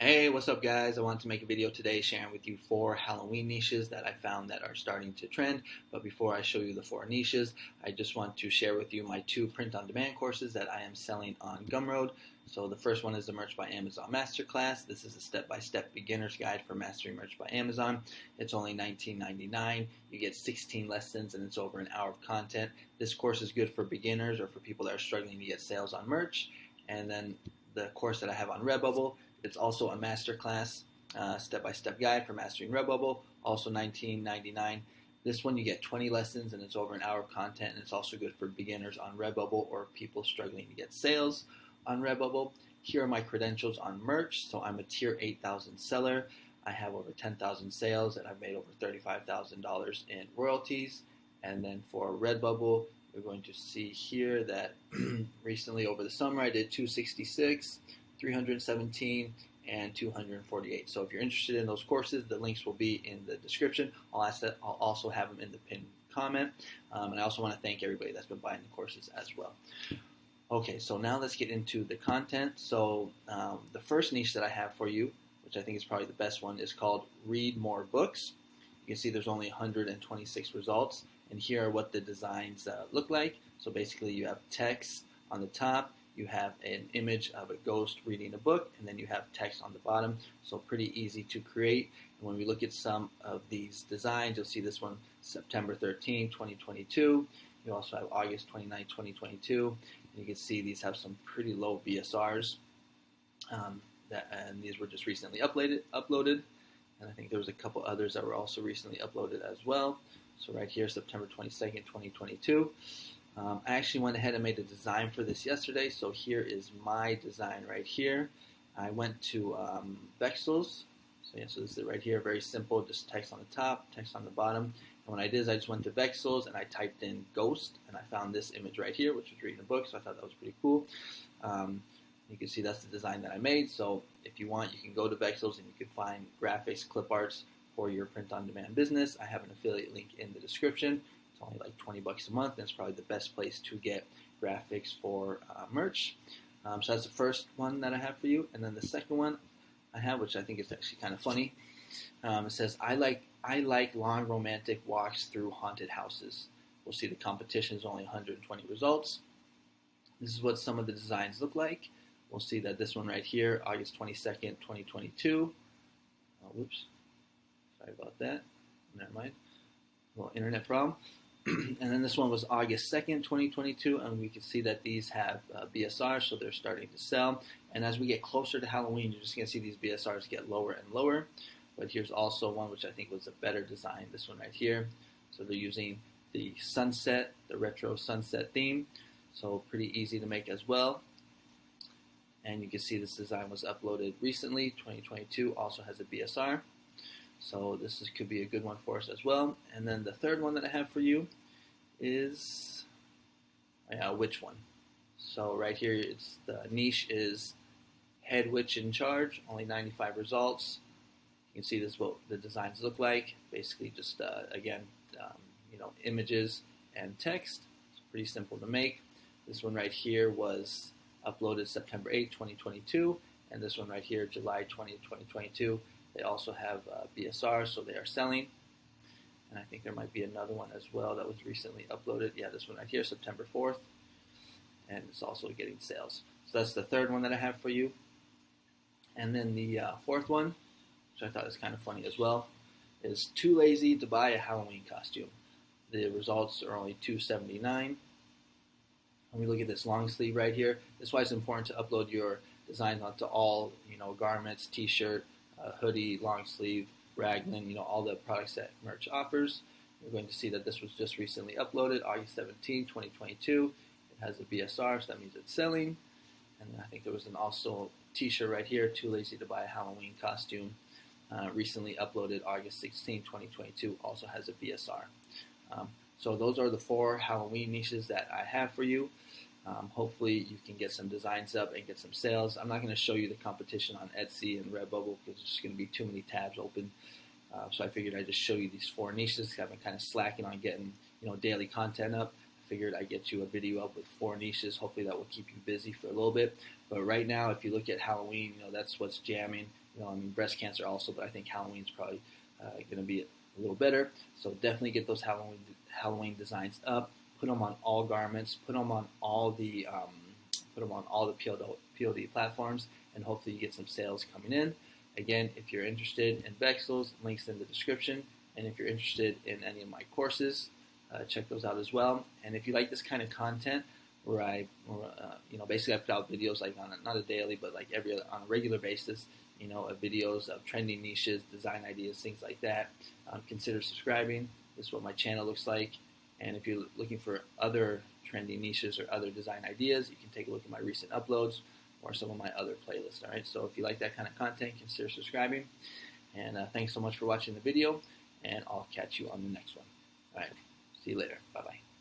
Hey, what's up guys? I wanted to make a video today sharing with you 4 Halloween niches that I found that are starting to trend. But before I show you the 4 niches, I just want to share with you my 2 print-on-demand courses that I am selling on Gumroad. So the first one is the Merch by Amazon Masterclass. This is a step-by-step beginner's guide for mastering Merch by Amazon. It's only $19.99. You get 16 lessons and it's over an hour of content. This course is good for beginners or for people that are struggling to get sales on merch. And then the course that I have on Redbubble, it's also a masterclass, step-by-step guide for mastering Redbubble, also $19.99. This one you get 20 lessons and it's over an hour of content, and it's also good for beginners on Redbubble or people struggling to get sales on Redbubble. Here are my credentials on merch. So I'm a tier 8,000 seller. I have over 10,000 sales and I've made over $35,000 in royalties. And then for Redbubble, you're going to see here that recently over the summer I did 266, 317, and 248. So if you're interested in those courses, the links will be in the description. I'll also have them in the pinned comment. And I also want to thank everybody that's been buying the courses as well. Okay, so now let's get into the content. So the first niche that I have for you, which I think is probably the best one, is called Read More Books. You can see there's only 126 results, and here are what the designs look like. So basically you have text on the top, you have an image of a ghost reading a book, and then you have text on the bottom. So pretty easy to create. And when we look at some of these designs, you'll see this one, September 13, 2022. You also have August 29, 2022. And you can see these have some pretty low BSRs. And these were just recently uploaded. And I think there was a couple others that were also recently uploaded as well. So right here, September 22nd, 2022. I actually went ahead and made a design for this yesterday, so here is my design right here. I went to Vexels, so this is it right here, very simple, just text on the top, text on the bottom. And what I did is I just went to Vexels and I typed in ghost, and I found this image right here, which was reading a book, so I thought that was pretty cool. You can see that's the design that I made, so if you want, you can go to Vexels and you can find graphics, clip arts for your print-on-demand business. I have an affiliate link in the description. It's only like 20 bucks a month, and it's probably the best place to get graphics for merch. So that's the first one that I have for you. And then the second one I have, which I think is actually kind of funny, it says, I like long romantic walks through haunted houses. We'll see the competition is only 120 results. This is what some of the designs look like. We'll see that this one right here, August 22nd, 2022. Whoops. Sorry about that. Never mind. A little internet problem. And then this one was August 2nd, 2022, and we can see that these have BSR, so they're starting to sell. And as we get closer to Halloween, you're just going to see these BSRs get lower and lower. But here's also one which I think was a better design, this one right here. So they're using the sunset, the retro sunset theme, so pretty easy to make as well. And you can see this design was uploaded recently, 2022, also has a BSR. So could be a good one for us as well. And then the third one that I have for you is Witch one. So right here, the niche is Head Witch in Charge, only 95 results. You can see this is what the designs look like. Basically just, images and text. It's pretty simple to make. This one right here was uploaded September 8, 2022. And this one right here, July 20, 2022. They also have BSR, so they are selling. And I think there might be another one as well that was recently uploaded. Yeah, this one right here, September 4th. And it's also getting sales. So that's the third one that I have for you. And then the fourth one, which I thought was kind of funny as well, is Too Lazy to Buy a Halloween Costume. The results are only $279. When we look at this long sleeve right here, this is why it's important to upload your designs onto all garments, t-shirt, hoodie, long sleeve, raglan, all the products that merch offers. We're going to see that this was just recently uploaded, August 17, 2022. It has a BSR, so that means it's selling. And I think there was also t-shirt right here, Too Lazy to Buy a Halloween Costume, recently uploaded August 16, 2022, also has a BSR. So those are the 4 Halloween niches that I have for you. Hopefully you can get some designs up and get some sales. I'm not going to show you the competition on Etsy and Redbubble because there's going to be too many tabs open. So I figured I'd just show you these 4 niches. I've been kind of slacking on getting daily content up. I figured I'd get you a video up with 4 niches. Hopefully that will keep you busy for a little bit. But right now, if you look at Halloween, that's what's jamming. I mean, breast cancer also, but I think Halloween's probably going to be a little better. So definitely get those Halloween designs up. Put them on all garments. Put them on all the PLD platforms, and hopefully you get some sales coming in. Again, if you're interested in Vexels, links in the description. And if you're interested in any of my courses, check those out as well. And if you like this kind of content, where basically I put out videos like on not a daily, but like on a regular basis, videos of trending niches, design ideas, things like that. Consider subscribing. This is what my channel looks like. And if you're looking for other trending niches or other design ideas, you can take a look at my recent uploads or some of my other playlists. All right. So if you like that kind of content, consider subscribing. And thanks so much for watching the video. And I'll catch you on the next one. All right. See you later. Bye-bye.